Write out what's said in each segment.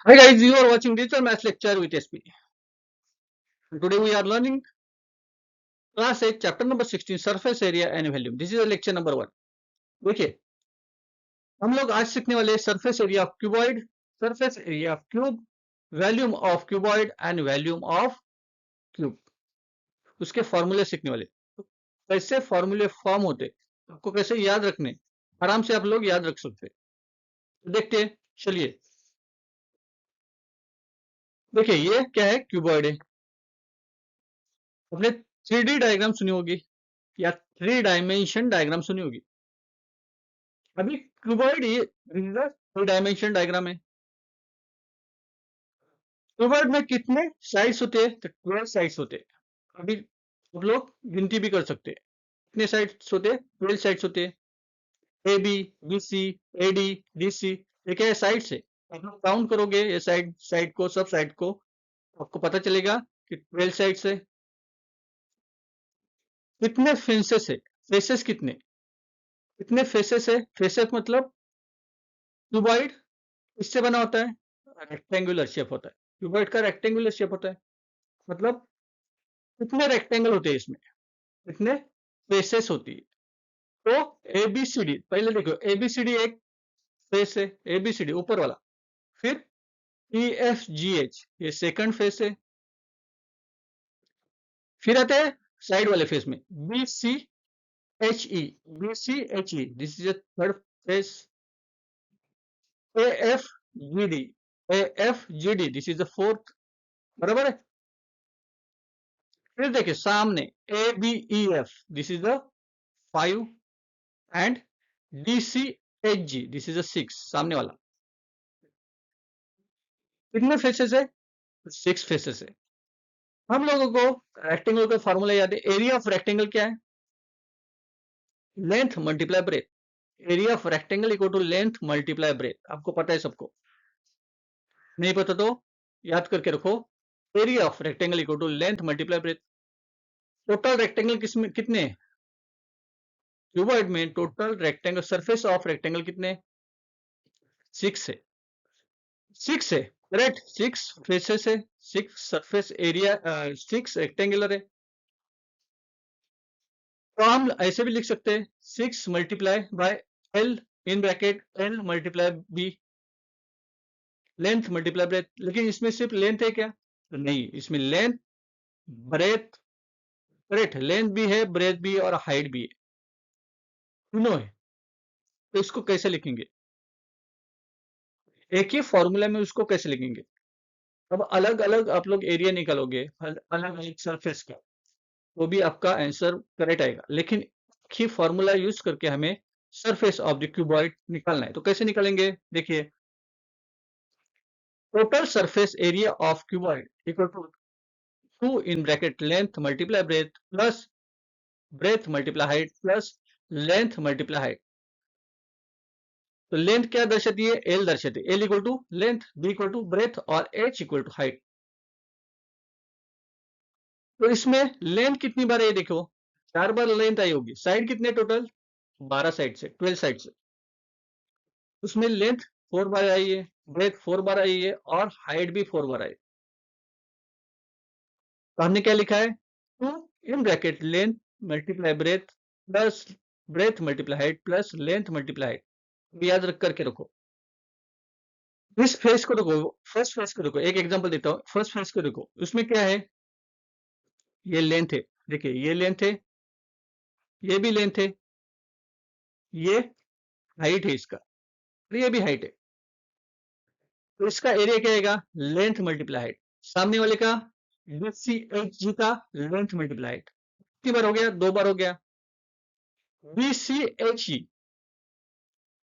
Hi guys, you are watching Digital Maths Lecture with SP. Today we are learning class 8 chapter number 16 surface area and volume. This is the lecture number 1. देखिए हम लोग आज सीखने वाले surface area of cuboid, surface area of cube, volume of cuboid and volume of cube, उसके फॉर्मूले सीखने वाले। तो कैसे फॉर्मूले फॉर्म होते, आपको कैसे याद रखने, आराम से आप लोग याद रख सकते। तो देखते हैं, चलिए देखिए ये क्या है, क्यूबॉइड है। आपने 3D डायग्राम सुनी होगी या 3 डायमेंशन डायग्राम सुनी होगी। अभी क्यूबॉइड ये 3 डायमेंशन डायग्राम है। क्यूबॉइड में कितने साइड्स होते हैं? तो 12 साइड्स होते हैं। अभी आप लोग गिनती भी कर सकते हैं, कितने साइड्स होते हैं? 12 साइड्स होते हैं। A B, B C, A D, D C, ये क्या है? साइड्स है। आप लोग काउंट करोगे ये साइड साइड को, सब साइड को, आपको पता चलेगा कि 12 साइड्स है। कितने फेसेस है? फेसेस कितने कितने फेसेस है? फेसेस मतलब क्यूबॉइड इससे बना होता है, रेक्टेंगुलर शेप होता है। क्यूबॉइड का रेक्टेंगुलर शेप होता है, मतलब कितने रेक्टेंगल होते हैं इसमें, कितने फेसेस होती है। तो एबीसीडी, पहले देखो एबीसीडी एक फेस है, एबीसीडी ऊपर वाला। फिर ई एफ जी एच ये सेकंड फेस है। फिर आते हैं साइड वाले फेस में B C H E, B C H E this is third face. A F G D, A F G D this is the fourth, बराबर है। फिर देखिए सामने A B E F this is the 5 and D C H G this is the 6, सामने वाला। कितने faces है? 6 faces है। हम लोगों को रेक्टेंगल का फॉर्मूला याद है। एरिया ऑफ रेक्टेंगल क्या है? Length multiply breadth. Area of rectangle equal to length multiply breadth. आपको पता है सबको, नहीं पता तो याद करके रखो। Area of rectangle equal to length multiply breadth. Total rectangle किसमें कितने? क्यूबॉइड में total rectangle, surface of rectangle कितने? 6 है। 6 है, करेक्ट। 6 फेसेस है, 6 सरफेस एरिया, 6 रेक्टेंगुलर है। तो हम ऐसे भी लिख सकते हैं 6 multiply by L in bracket L multiply B, length multiply breadth. लेकिन इसमें सिर्फ लेंथ है क्या? तो नहीं, इसमें लेंथ, ब्रेथ, करेक्ट, लेंथ भी है, ब्रेथ भी है और हाइट भी है, तीनों है। तो इसको कैसे लिखेंगे? एक ही फॉर्मूला में उसको कैसे लिखेंगे? अब अलग अलग आप लोग एरिया निकालोगे अलग अलग सरफेस का, तो भी आपका आंसर करेक्ट आएगा। लेकिन एक ही फॉर्मूला यूज करके हमें सरफेस ऑफ द क्यूबॉइड निकालना है। तो कैसे निकालेंगे? देखिए total surface area of cuboid equal to 2 in bracket length multiply breadth plus breadth multiply height plus length multiply height। तो लेंथ क्या दर्शाती है? एल दर्शाती है। L equal to length, B equal to breadth और एच इक्वल टू हाइट। तो इसमें length कितनी बार है? देखो 4 बार लेंथ आई होगी। साइड कितने टोटल? 12 साइड से, 12 साइड से। उसमें लेंथ 4 बार आई है, ब्रेथ 4 बार आई है और हाइट भी 4 बार आई। तो हमने क्या लिखा है? 2 in bracket length multiply breadth plus breadth multiply height plus length multiply height. याद रख करके रखो। इस फेस को देखो, फर्स्ट फेस को देखो, एक एग्जांपल देता हूँ। फर्स्ट फेस को देखो, उसमें क्या है? ये लेंथ है, देखिए ये लेंथ है, ये भी लेंथ है, ये हाइट है इसका, और ये भी हाइट है। तो इसका एरिया क्या आएगा? Length multiply height. सामने वाले का सी एच जी का लेंथ मल्टीप्लाई हाइट। कितनी बार हो गया? 2 बार हो गया। बी सी एच ई,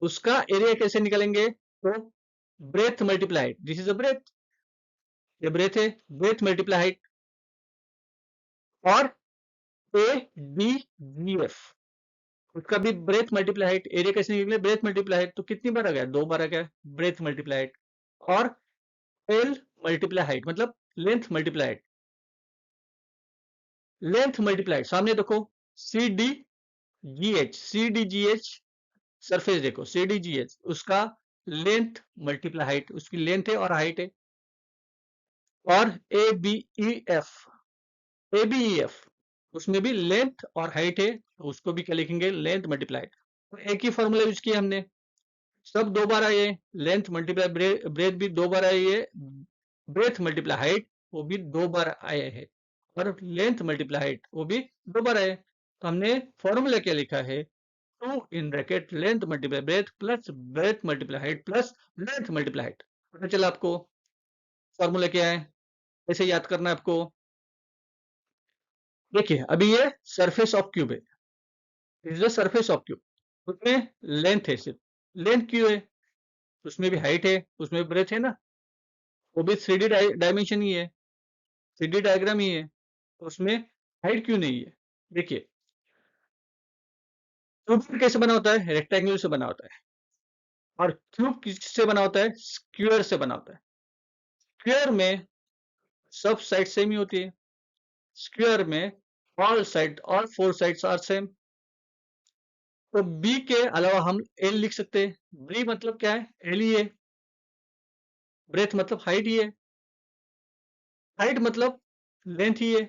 उसका एरिया कैसे निकालेंगे? तो breadth multiply height, this is a breadth, ये ब्रेथ है, ब्रेथ मल्टीप्लाई हाइट। और ए बी जी एफ, उसका भी ब्रेथ मल्टीप्लाई हाइट। एरिया कैसे निकले? Breadth multiply height. तो कितनी बार आ गया? 2 बार आ गया, ब्रेथ मल्टीप्लाई हाइट। और एल मल्टीप्लाई हाइट मतलब length multiply height, length multiply height. सामने देखो C D G H, C D G H surface देखो, सी डी जी एच उसका लेंथ मल्टीप्लाई हाइट, उसकी लेंथ है और हाइट है। और ए बी ई एफ उसमें भी लेंथ और हाइट है, तो उसको भी क्या लिखेंगे, लेंथ मल्टीप्लाई। तो एक ही फॉर्मूला यूज किया हमने, सब दो बार आए, लेंथ मल्टीप्लाई ब्रेथ भी दो बार आई है, ब्रेथ मल्टीप्लाई हाइट वो भी दो बार आए हैं, और लेंथ मल्टीप्लाई हाइट वो भी दो बार आए। तो हमने फॉर्मूला क्या लिखा है, 2 in bracket length multiply breadth plus breadth multiply height plus length multiply height. पता चला आपको फॉर्मूला क्या है, कैसे याद करना है आपको। देखिए अभी ये सरफेस ऑफ क्यूब है, is the surface of cube, उसमें लेंथ है, सिर्फ लेंथ क्यों है, उसमें भी हाइट है, उसमें भी ब्रेथ है ना, वो भी 3D डायमेंशन ही है, 3D डायग्राम ही है, तो उसमें हाइट क्यों नहीं है। देखिए क्यूब कैसे बना होता है, रेक्टेंगल से बना होता है, और क्यूब किससे बना होता है, स्क्वायर से बना होता है। स्क्वायर में सब साइड सेम ही होती है, स्क्वायर में ऑल साइड और फोर साइड्स आर सेम। तो बी के अलावा हम एल लिख सकते हैं, बी मतलब क्या है, एल ही है, ब्रेथ मतलब हाइट ही है, हाइट मतलब लेंथ ही है,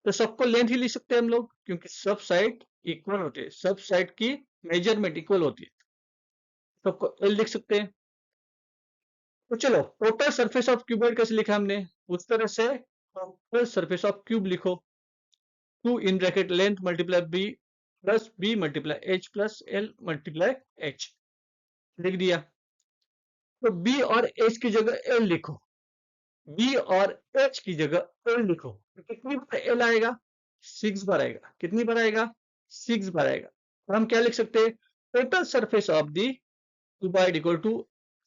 तो सबको लेंथ ही लिख सकते हैं हम लोग, क्योंकि सब साइड इक्वल होती है, सब साइड की मेजरमेंट इक्वल होती है, सबको एल लिख सकते हैं। तो चलो टोटल सरफेस ऑफ क्यूबॉइड कैसे लिखा हमने, उस तरह से टोटल सरफेस ऑफ क्यूब लिखो, 2 in bracket length multiply B plus B multiply H plus L multiply H, लिख दिया। तो बी और एच की जगह एल लिखो, बी और एच की जगह एल लिखो, तो कितनी बार एल आएगा, 6 बार आएगा, कितनी बार आएगा, 6 बार आएगा। तो हम क्या लिख सकते हैं, total surface of the cuboid equal to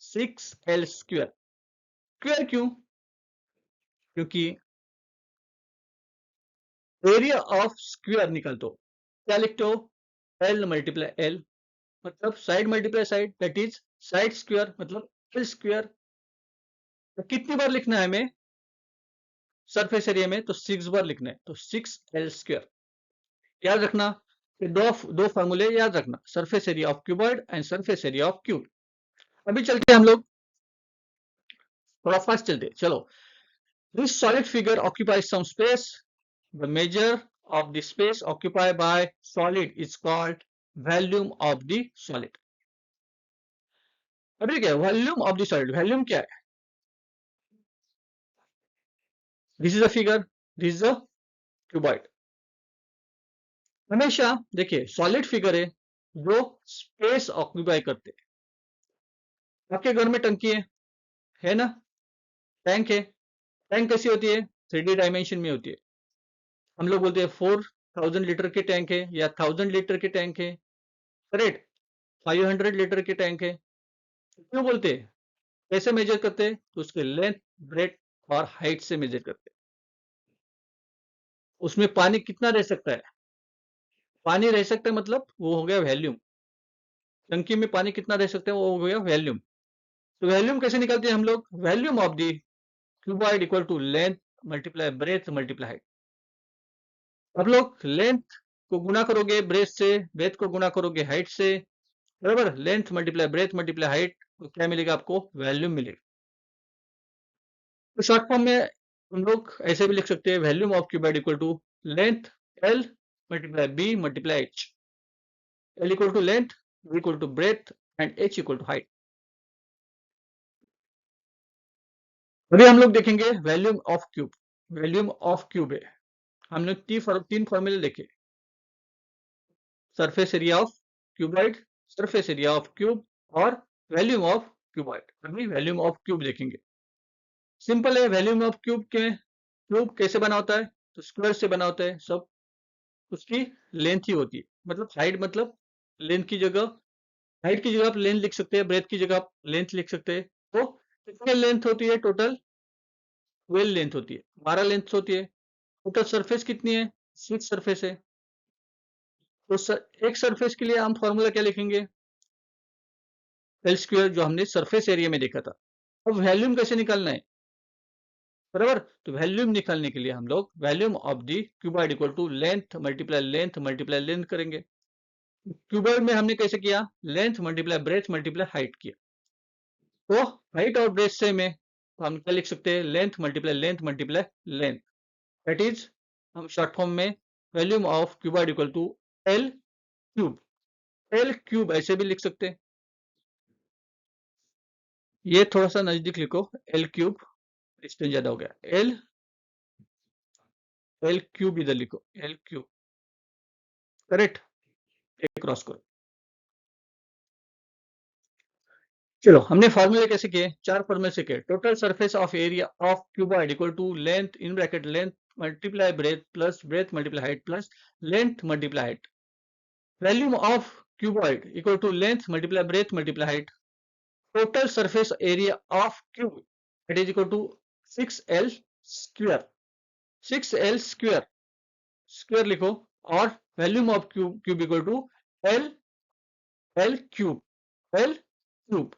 6L square. Square क्यों, क्योंकि एरिया ऑफ स्क्वायर निकल दो, क्या लिखते हो, एल मल्टीप्लाई एल, मतलब side multiply side, that is side square मतलब एल स्क्वायर। तो कितनी बार लिखना है हमें सरफेस एरिया में, तो 6 बार लिखना है, तो 6L स्क्वायर। याद रखना कि दो फार्मूले याद रखना, surface area of cuboid and surface area of cube. अभी चलते हैं हम लोग, थोड़ा फास्ट चलते हैं, चलो। This solid figure occupies some space, the measure of the space occupied by solid is called volume of the solid। अभी क्या है, volume of the solid, volume क्या है, this is a figure, this is a cuboid. हमेशा देखिए solid figure है जो space occupy करते हैं। आपके घर में टंकी है ना, टैंक है, टैंक कैसी होती है, 3D डायमेंशन में होती है। हम लोग बोलते हैं 4000 लीटर के टैंक है या 1000 लीटर के टैंक है, करेक्ट, 500 लीटर के टैंक है। क्यों बोलते हैं, कैसे मेजर करते हैं, तो उसके लेंथ ब्रेथ और हाइट से मेजर करते हैं। उसमें पानी कितना रह सकता है, पानी रह सकता है मतलब वो हो गया वॉल्यूम, टंकी में पानी कितना रह सकता है वो हो गया वॉल्यूम। तो वॉल्यूम कैसे निकालते हैं हम लोग, volume of the cuboid equal to length multiply breadth multiply height. अब लोग लेंथ को गुना करोगे ब्रेथ से, ब्रेथ को गुना करोगे हाइट से, बराबर, length multiply breadth multiply height, तो क्या मिलेगा आपको, वॉल्यूम मिलेगा। तो शॉर्ट फॉर्म में हम लोग ऐसे भी लिख सकते हैं, volume of cuboid equal to length L multiply B multiply H, L equal to length, B equal to breadth and H equal to height. अभी हम लोग देखेंगे volume of cube, volume of cube है, हमने तीन फॉर्मूले देखे, surface area of cuboid, surface area of cube और वॉल्यूम ऑफ क्यूबॉइड। अभी वॉल्यूम ऑफ क्यूब देखेंगे, सिंपल है, वॉल्यूम ऑफ क्यूब के, क्यूब कैसे बना होता है, तो स्क्वायर से बना होता है सब, उसकी लेंथ ही होती है, मतलब हाइट मतलब लेंथ की जगह, हाइट की जगह आप लेंथ लिख सकते हैं, ब्रेथ की जगह आप लेंथ लिख सकते हैं। तो कितनी लेंथ होती है, टोटल 12 लेंथ होती है, 12 लेंथ होती है। टोटल सरफेस कितनी है, 6 सरफेस है। तो एक सरफेस के लिए हम फॉर्मूला क्या लिखेंगे, एल स्क्वायर, जो हमने सरफेस एरिया में देखा था। अब वॉल्यूम कैसे निकालना है, बराबर, तो वॉल्यूम निकालने के लिए हम लोग volume of the cuboid equal to length multiply length करेंगे। क्यूबॉइड में हमने कैसे किया, length multiply breadth multiply height किया। तो हाइट और ब्रेथ सेम है, तो हम क्या लिख सकते हैं, length multiply length, that is हम शॉर्ट फॉर्म में volume of cuboid equal to L cube, L cube ऐसे भी लिख सकते हैं। ये थोड़ा सा नजदीक लिखो, एल क्यूब डिस्टेंस ज्यादा हो गया, एल एल क्यूब इधर लिखो, एल क्यूब, करेक्ट, एक क्रॉस करो। चलो हमने फॉर्मूले कैसे किए, चार फॉर्मूले से किए, total surface of area of cuboid equal to length in bracket length multiply breadth plus breadth multiply height plus length multiply height, volume of cuboid equal to length multiply breadth multiply height, total surface area of cube it is equal to 6l square, 6l square, square लिखो, और volume of cube equal to L L cube, L cube.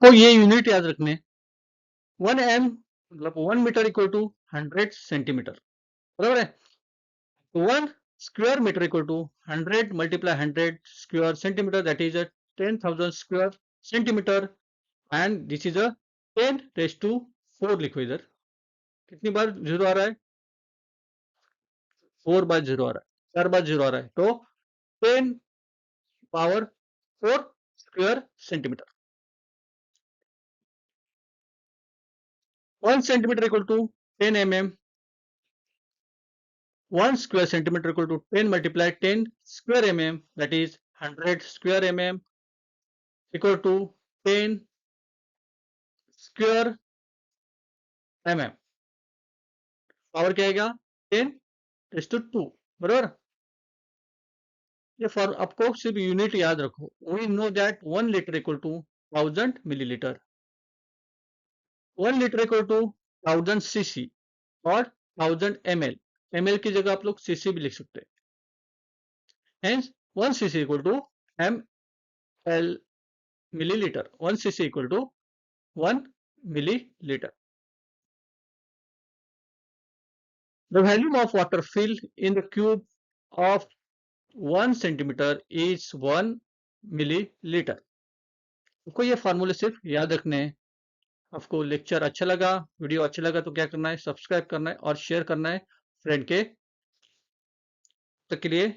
तो ये unit याद रखने, 1m मतलब 1 metre equal to 100 centimetre, बराबर है। 1 square metre equal to 100 multiply 100 square centimetre, that is 10,000 square centimetre, and this is 10 raise to 4 लिखो इधर, कितनी बार जीरो आ रहा है, 4 बार जीरो आ रहा है, 4 बार जीरो आ रहा है, तो 10 power 4 square centimetre. 1 centimetre equal to 10 mm, 1 square centimeter equal to 10 multiply 10 square mm, that is 100 square mm equal to 10 square mm, power क्या आएगा 10 रेज़ टू 2, बराबर। ये फॉर आपको सिर्फ यूनिट याद रखो, we know that 1 litre equal to 1000 millilitre, 1 litre equal to 1000 CC और 1000 ml, ml की जगह आप लोग सीसी भी लिख सकते हैं, hence 1 CC equal to ml milliliter, 1 cc equal to 1 milliliter. The volume of water filled in the cube of 1 centimeter is 1 milliliter. आपको ये फार्मूले सिर्फ याद रखने हैं। आपको लेक्चर अच्छा लगा, वीडियो अच्छा लगा तो क्या करना है, सब्सक्राइब करना है और शेयर करना है फ्रेंड के तक के लिए।